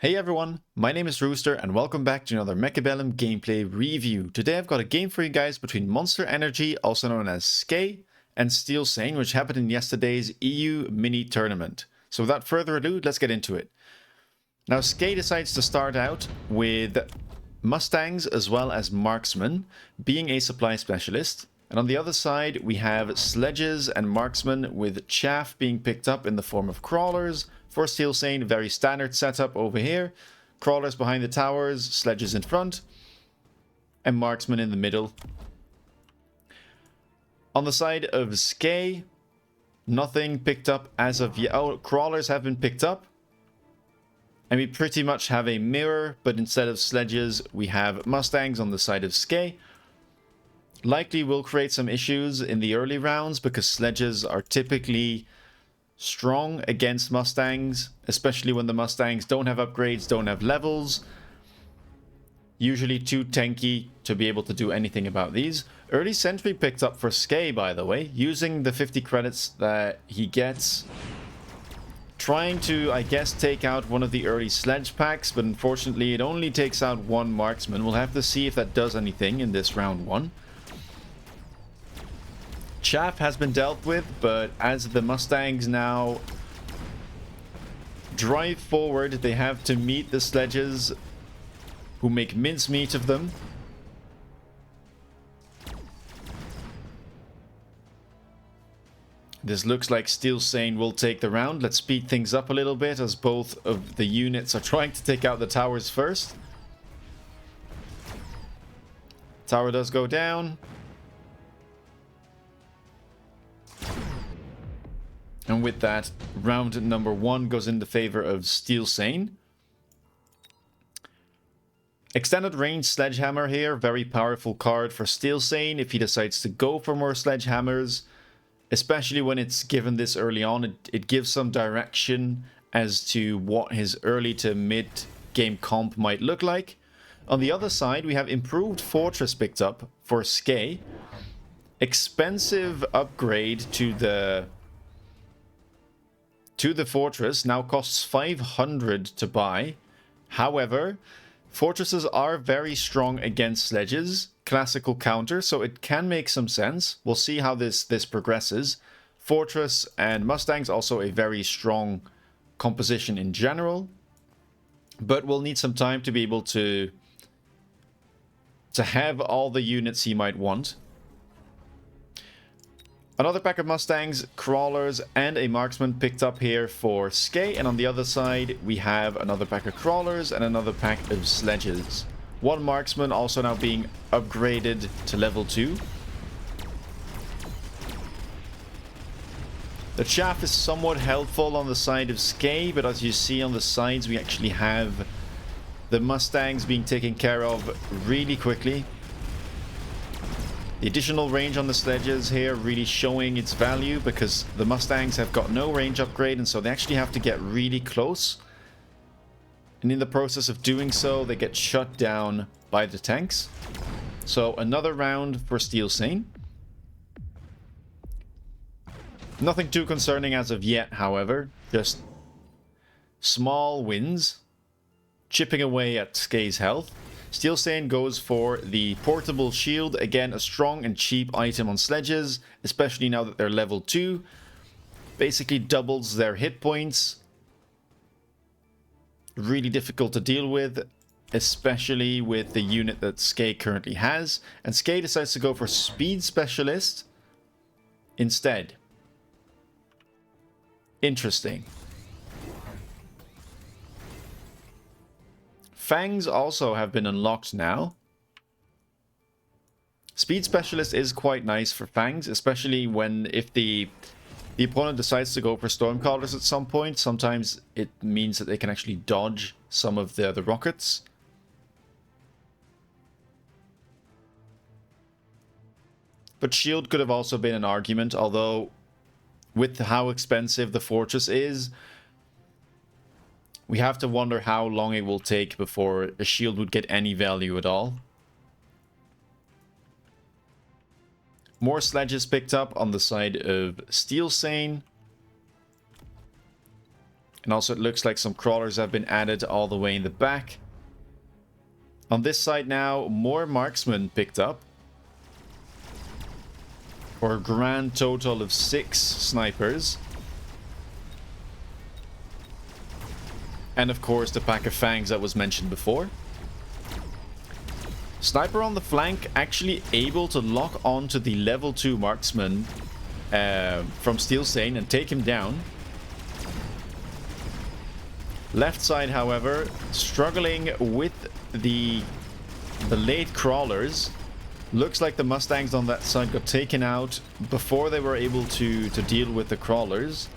Hey everyone, my name is Rooster and welcome back to another Mechabellum gameplay review. Today I've got a game for you guys between Monster Energy, also known as Scey, and Steelsane, which happened in yesterday's EU mini tournament. So without further ado, let's get into it. Now Scey decides to start out with Mustangs as well as Marksmen, being a supply specialist. And on the other side, we have Sledges and Marksmen with chaff being picked up in the form of crawlers. For Steelsane, very standard setup over here. Crawlers behind the towers, Sledges in front, and Marksmen in the middle. On the side of Scey, nothing picked up as of yet. Oh, crawlers have been picked up. And we pretty much have a mirror, but instead of Sledges, we have Mustangs on the side of Scey. Likely will create some issues in the early rounds because Sledges are typically strong against Mustangs, especially when the Mustangs don't have upgrades, don't have levels. Usually too tanky to be able to do anything about these. Early Sentry picked up for Scey, by the way, using the 50 credits that he gets. Trying to, I guess, take out one of the early Sledge packs, but unfortunately it only takes out one Marksman. We'll have to see if that does anything in this round one. Chaff has been dealt with, but as the Mustangs now drive forward, they have to meet the Sledges who make mincemeat of them. This looks like Steelsane will take the round. Let's speed things up a little bit as both of the units are trying to take out the towers first. Tower does go down. And with that, round number one goes in the favor of Steelsane. Extended range Sledgehammer here, very powerful card for Steelsane if he decides to go for more Sledgehammers. Especially when it's given this early on, it gives some direction as to what his early to mid game comp might look like. On the other side, we have improved Fortress picked up for Scey. Expensive upgrade to the fortress now costs 500 to buy. However, fortresses are very strong against Sledges. Classical counter, so it can make some sense. We'll see how this progresses. Fortress and Mustangs also a very strong composition in general, but we'll need some time to be able to have all the units he might want. Another pack of Mustangs, Crawlers, and a Marksman picked up here for Scey, and on the other side we have another pack of Crawlers and another pack of Sledges. One Marksman also now being upgraded to level 2. The chaff is somewhat helpful on the side of Scey, but as you see on the sides we actually have the Mustangs being taken care of really quickly. The additional range on the Sledges here really showing its value because the Mustangs have got no range upgrade, and so they actually have to get really close. And in the process of doing so, they get shut down by the tanks. So another round for Steelsane. Nothing too concerning as of yet, however. Just small wins. Chipping away at Scey's health. Steelsane goes for the portable shield. Again, a strong and cheap item on Sledges, especially now that they're level 2. Basically doubles their hit points. Really difficult to deal with, especially with the unit that Scey currently has. And Scey decides to go for Speed Specialist instead. Interesting. Fangs also have been unlocked now. Speed Specialist is quite nice for Fangs, especially if the opponent decides to go for Stormcallers at some point. Sometimes it means that they can actually dodge some of the rockets. But Shield could have also been an argument, although with how expensive the Fortress is, we have to wonder how long it will take before a shield would get any value at all. More Sledges picked up on the side of Steelsane. And also it looks like some crawlers have been added all the way in the back. On this side now, more marksmen picked up. For a grand total of 6 snipers. And of course the pack of fangs that was mentioned before. Sniper on the flank actually able to lock on to the level 2 marksman from Steelsane and take him down. Left side, however, struggling with the late crawlers. Looks like the Mustangs on that side got taken out before they were able to deal with the crawlers.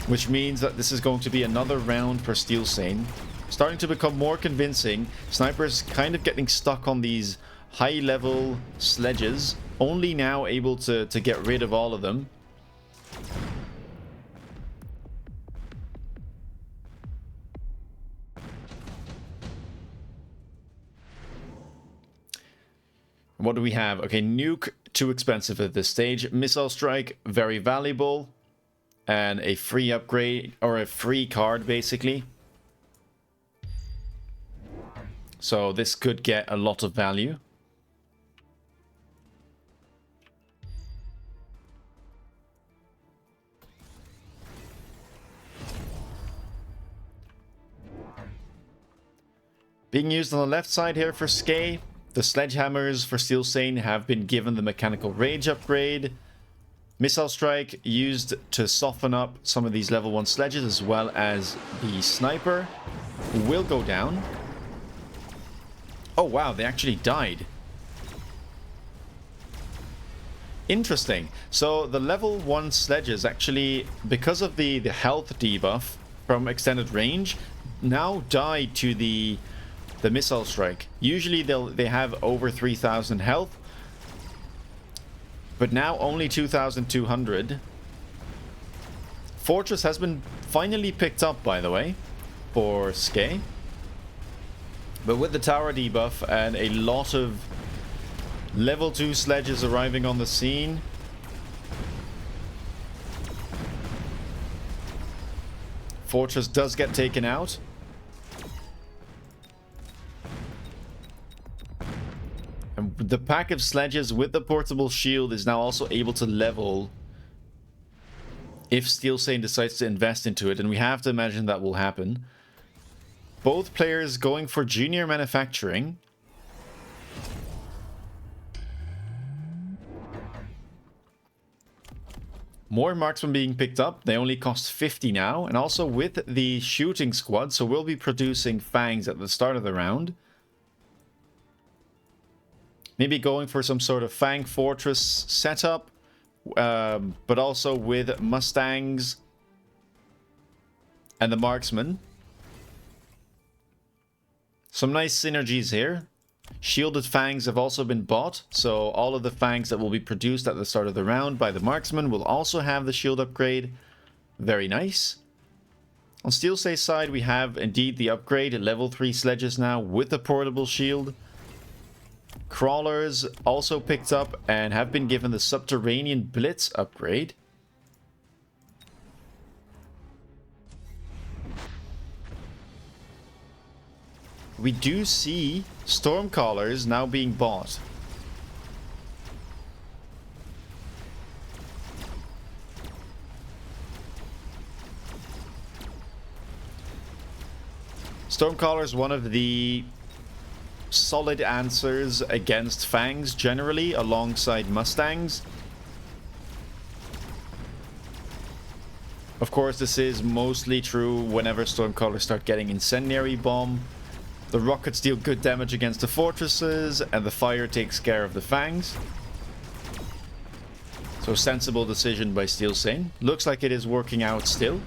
Which means that this is going to be another round for Steelsane. Starting to become more convincing. Snipers kind of getting stuck on these high level sledges. Only now able to get rid of all of them. What do we have? Okay, nuke, too expensive at this stage. Missile strike, very valuable. And a free upgrade, or a free card, basically. So this could get a lot of value. Being used on the left side here for Scey. The sledgehammers for Steelsane have been given the mechanical rage upgrade. Missile strike used to soften up some of these level 1 sledges, as well as the sniper will go down. Oh wow, they actually died. Interesting. So the level 1 sledges actually, because of the health debuff from extended range, now die to the missile strike. Usually they have over 3,000 health, but now only 2,200. Fortress has been finally picked up, by the way, for Scey. But with the tower debuff and a lot of level 2 sledges arriving on the scene, Fortress does get taken out. And the pack of sledges with the portable shield is now also able to level if Steelsane decides to invest into it, and we have to imagine that will happen. Both players going for junior manufacturing. More marksmen being picked up. They only cost 50 now, and also with the shooting squad, so we'll be producing fangs at the start of the round. Maybe going for some sort of Fang Fortress setup, but also with Mustangs and the Marksmen. Some nice synergies here. Shielded Fangs have also been bought, so all of the Fangs that will be produced at the start of the round by the Marksmen will also have the shield upgrade. Very nice. On Steelsane's side, we have indeed the upgrade, level 3 sledges now with the portable shield. Crawlers also picked up and have been given the Subterranean Blitz upgrade. We do see Stormcallers now being bought. Stormcallers, one of the solid answers against Fangs generally, alongside Mustangs. Of course, this is mostly true whenever Stormcallers start getting Incendiary Bomb. The rockets deal good damage against the fortresses, and the fire takes care of the Fangs. So sensible decision by Steelsane. Looks like it is working out still.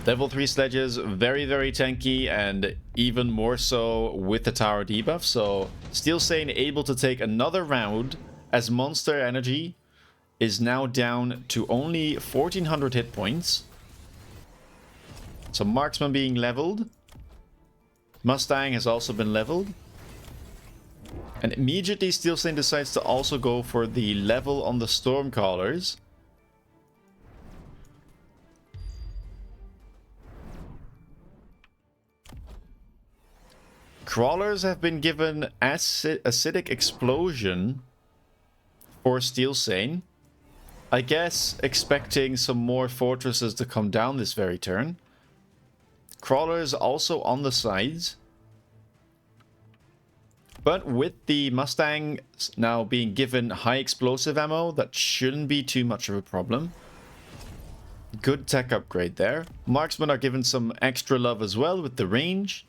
Level 3 sledges, very, very tanky, and even more so with the tower debuff. So Steelsane able to take another round as Monster Energy is now down to only 1,400 hit points. So Marksman being leveled. Mustang has also been leveled. And immediately Steelsane decides to also go for the level on the Stormcallers. Crawlers have been given acidic explosion for Steelsane. I guess expecting some more fortresses to come down this very turn. Crawlers also on the sides. But with the Mustang now being given high explosive ammo, that shouldn't be too much of a problem. Good tech upgrade there. Marksmen are given some extra love as well with the range.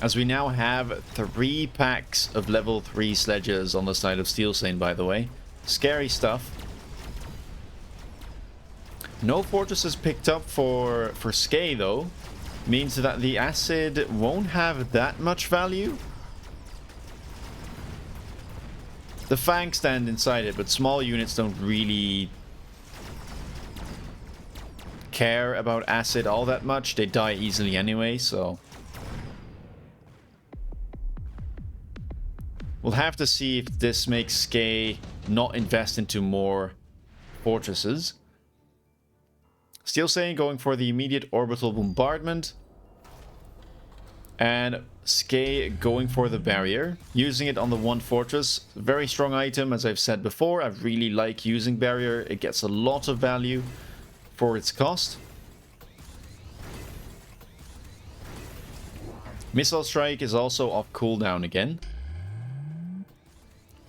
As we now have 3 packs of level 3 sledges on the side of Steelsane, by the way. Scary stuff. No fortresses picked up for Scey, though. Means that the acid won't have that much value. The fangs stand inside it, but small units don't really care about acid all that much. They die easily anyway, so... We'll have to see if this makes Scey not invest into more fortresses. Steelsane going for the immediate orbital bombardment. And Scey going for the barrier. Using it on the one fortress. Very strong item, as I've said before. I really like using barrier. It gets a lot of value for its cost. Missile strike is also off cooldown again.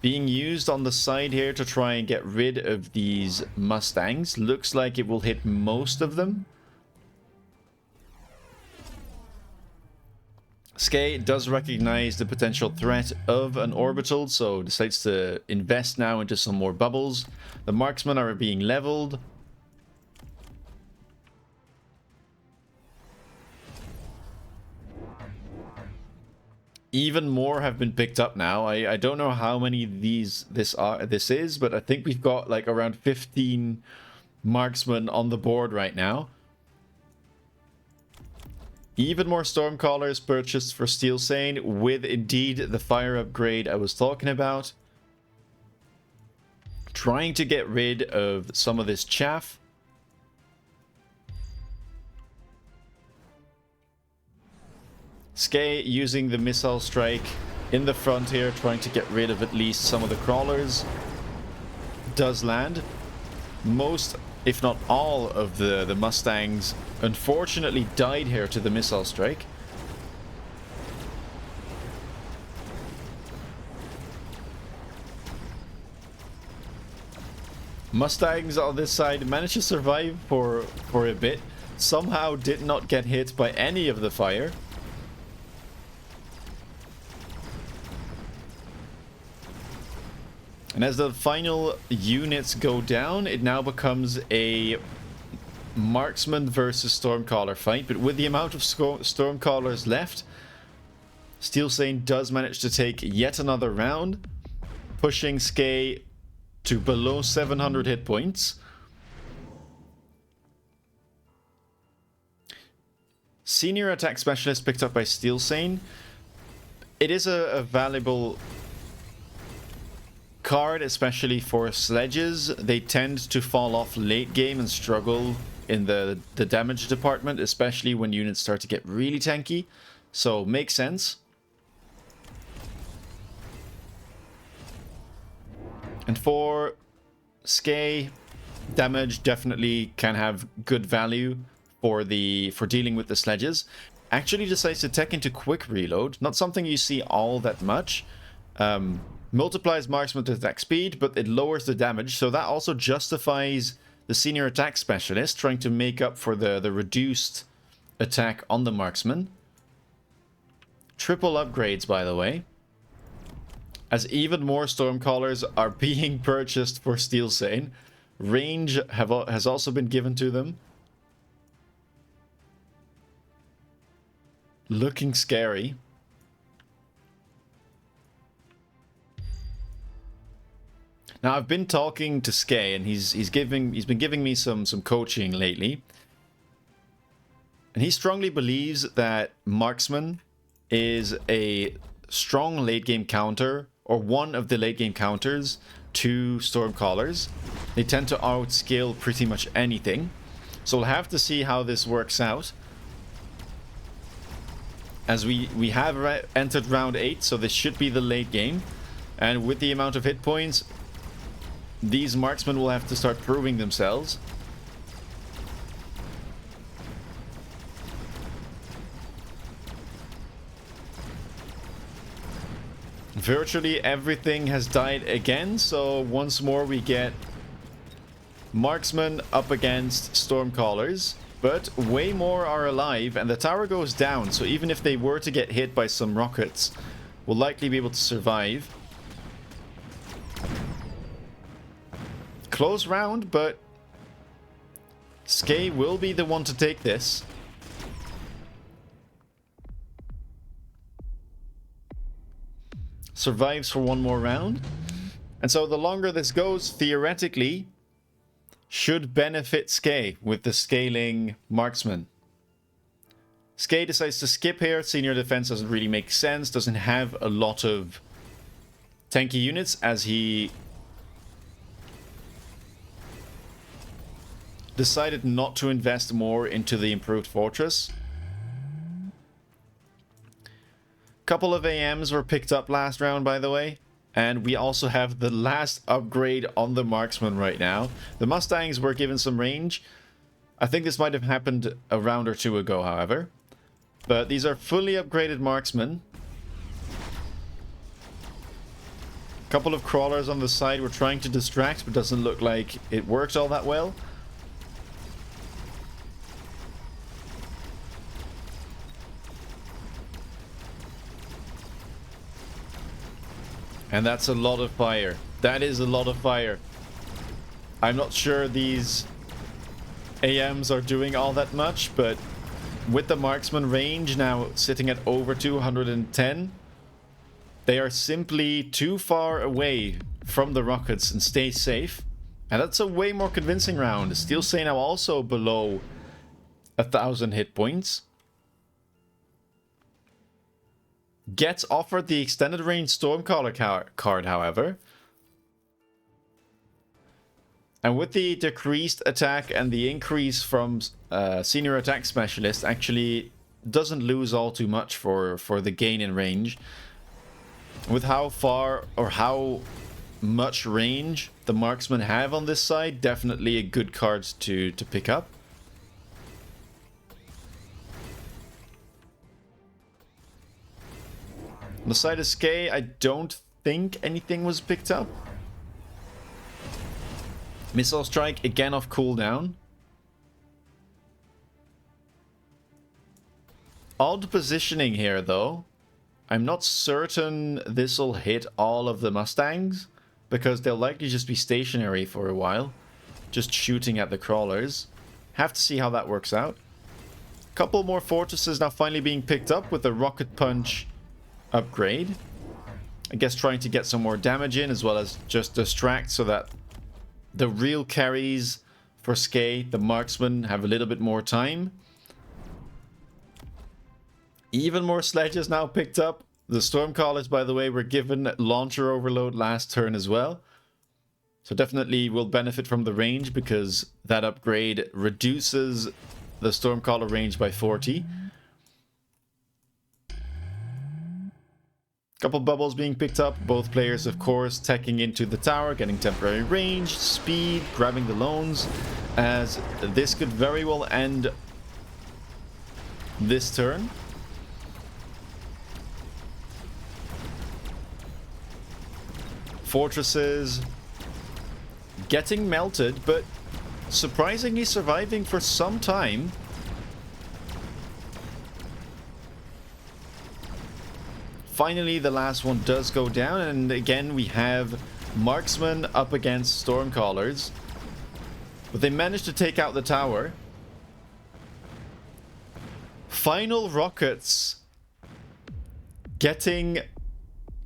Being used on the side here to try and get rid of these Mustangs. Looks like it will hit most of them. Scey does recognize the potential threat of an orbital, so decides to invest now into some more bubbles. The marksmen are being leveled. Even more have been picked up now. I don't know how many this is, but I think we've got like around 15 marksmen on the board right now. Even more Stormcallers purchased for Steelsane with indeed the fire upgrade I was talking about. Trying to get rid of some of this chaff. Scey using the missile strike in the front here, trying to get rid of at least some of the crawlers. Does land. Most, if not all, of the Mustangs unfortunately died here to the missile strike. Mustangs on this side managed to survive for a bit. Somehow did not get hit by any of the fire. And as the final units go down, it now becomes a marksman versus Stormcaller fight. But with the amount of Stormcallers left, Steelsane does manage to take yet another round, pushing Scey to below 700 hit points. Senior attack specialist picked up by Steelsane. It is a valuable card, especially for sledges. They tend to fall off late game and struggle in the damage department, especially when units start to get really tanky. So, makes sense. And for Scey, damage definitely can have good value for dealing with the sledges. Actually decides to tech into quick reload. Not something you see all that much. Multiplies marksman attack speed, but it lowers the damage, so that also justifies the senior attack specialist trying to make up for the reduced attack on the marksman. Triple upgrades, by the way, as even more Stormcallers are being purchased for Steelsane. Range has also been given to them. Looking scary. Now, I've been talking to Scey, and he's been giving me some coaching lately. And he strongly believes that Marksman is a strong late game counter, or one of the late game counters to Stormcallers. They tend to outscale pretty much anything. So we'll have to see how this works out. As we have entered round 8, so this should be the late game. And with the amount of hit points, these marksmen will have to start proving themselves. Virtually everything has died again, so once more we get marksmen up against Stormcallers. But way more are alive, and the tower goes down, so even if they were to get hit by some rockets, we'll likely be able to survive. Close round, but Scey will be the one to take this. Survives for one more round. And so the longer this goes, theoretically, should benefit Scey with the scaling marksman. Scey decides to skip here. Senior defense doesn't really make sense. Doesn't have a lot of tanky units, as he decided not to invest more into the improved fortress. Couple of AMs were picked up last round, by the way. And we also have the last upgrade on the marksman right now. The Mustangs were given some range. I think this might have happened a round or two ago, however. But these are fully upgraded marksmen. Couple of crawlers on the side were trying to distract, but doesn't look like it worked all that well. And that's a lot of fire. That is a lot of fire. I'm not sure these AMs are doing all that much, but with the marksman range now sitting at over 210, they are simply too far away from the rockets and stay safe. And that's a way more convincing round. Steelsane now also below 1,000 hit points. Gets offered the extended range Stormcaller card, however. And with the decreased attack and the increase from Senior Attack Specialist, actually doesn't lose all too much for the gain in range. With how far or how much range the marksmen have on this side, definitely a good card to pick up. On the side of Scey, I don't think anything was picked up. Missile Strike, again off cooldown. Odd positioning here, though. I'm not certain this will hit all of the Mustangs, because they'll likely just be stationary for a while, just shooting at the crawlers. Have to see how that works out. Couple more fortresses now finally being picked up with the Rocket Punch upgrade. I guess trying to get some more damage in, as well as just distract so that the real carries for Scey, the marksmen, have a little bit more time. Even more sledges now picked up. The Stormcallers, by the way, were given launcher overload last turn as well. So definitely will benefit from the range, because that upgrade reduces the Stormcaller range by 40. Couple bubbles being picked up. Both players, of course, teching into the tower, getting temporary range, speed, grabbing the loans, as this could very well end this turn. Fortresses getting melted, but surprisingly surviving for some time. Finally, the last one does go down, and again we have marksmen up against Stormcallers. But they managed to take out the tower. Final rockets getting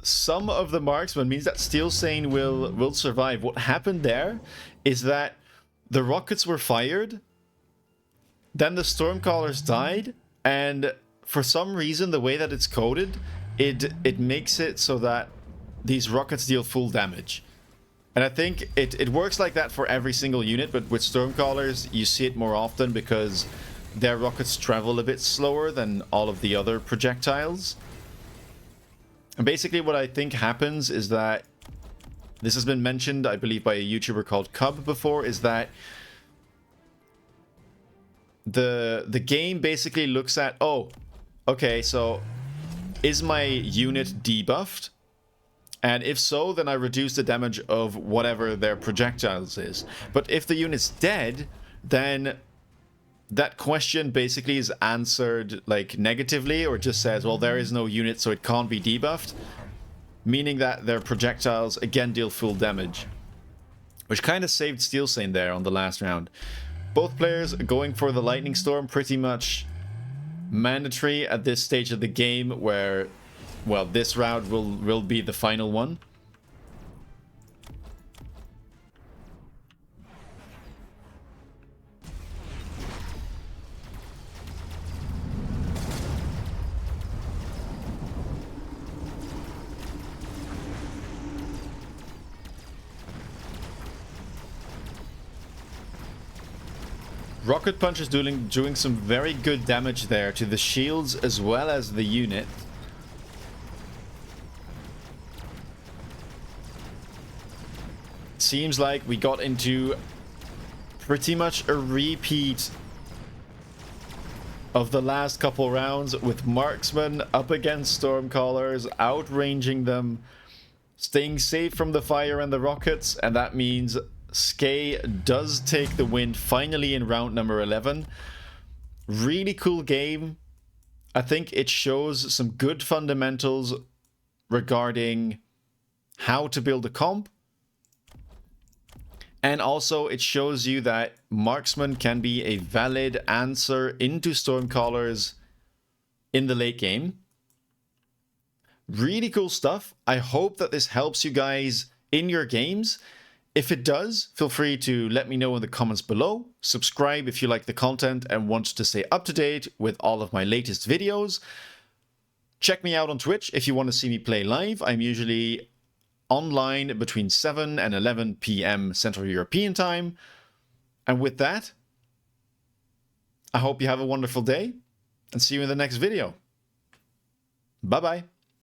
some of the marksmen means that Steelsane will survive. What happened there is that the rockets were fired, then the Stormcallers died, and for some reason, the way that it's coded, it makes it so that these rockets deal full damage. And I think it works like that for every single unit, but with Stormcallers, you see it more often because their rockets travel a bit slower than all of the other projectiles. And basically what I think happens is that, this has been mentioned, I believe, by a YouTuber called Cub before, is that the game basically looks at, oh, okay, so is my unit debuffed? And if so, then I reduce the damage of whatever their projectiles is. But if the unit's dead, then that question basically is answered like negatively, or just says, well, there is no unit, so it can't be debuffed. Meaning that their projectiles again deal full damage. Which kind of saved Steelsane there on the last round. Both players going for the Lightning Storm, pretty much mandatory at this stage of the game, where, well, this round will be the final one. Rocket Punch is doing some very good damage there to the shields as well as the unit. Seems like we got into pretty much a repeat of the last couple rounds, with marksmen up against Stormcallers, outranging them, staying safe from the fire and the rockets, and that means Scey does take the win finally in round number 11. Really cool game. I think it shows some good fundamentals regarding how to build a comp. And also it shows you that marksman can be a valid answer into Stormcallers in the late game. Really cool stuff. I hope that this helps you guys in your games. If it does, feel free to let me know in the comments below. Subscribe if you like the content and want to stay up to date with all of my latest videos. Check me out on Twitch if you want to see me play live. I'm usually online between 7 and 11 p.m. Central European time. And with that, I hope you have a wonderful day and see you in the next video. Bye-bye.